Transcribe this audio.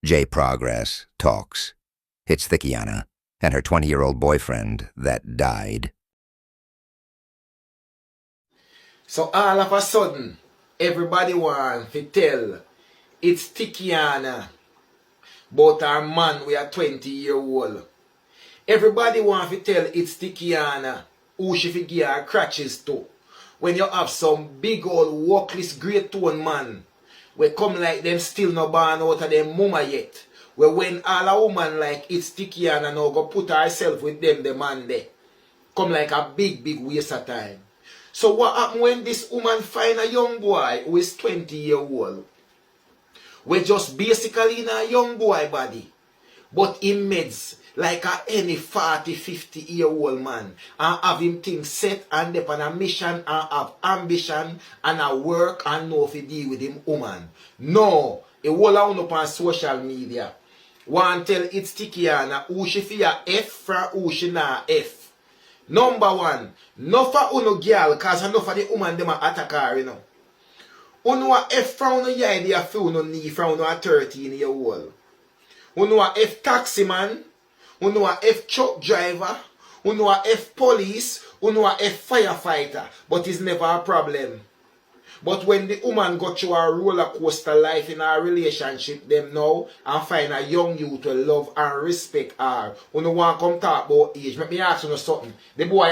J Progress talks. It's Thickiana and her 20-year-old boyfriend that died. So all of a sudden, everybody want to tell it's Thickiana about our man we are 20-year-old. Everybody want to tell it's Thickiana who she fi give her crutches to. When you have some big old workless great tone man we come like them still no born out of them mama yet. Where when all a woman like it's Thickiana now go put herself with them the man there. Come like a big waste of time. So what happen when this woman find a young boy who is 20-year-old? We just basically in a young boy body. But he meds like a any 40-50-year-old man. And have him things set and up on a mission and have ambition and a work and know if he deal with him woman. No, he will on up on social media. Want tell it's Thickiana who she fear F from who she not F. Number one, no for uno girl, cause enough of the woman them a attack her, you know. Uno a F from uno idea for uno knee from uno a 13-year-old. Uno a F taxi man, uno a F truck driver, uno a F police, uno a F firefighter, but it's never a problem. But when the woman got through a roller coaster life in a relationship them now and find a young youth to love and respect her, uno want come talk about age. Let me ask you something. The boy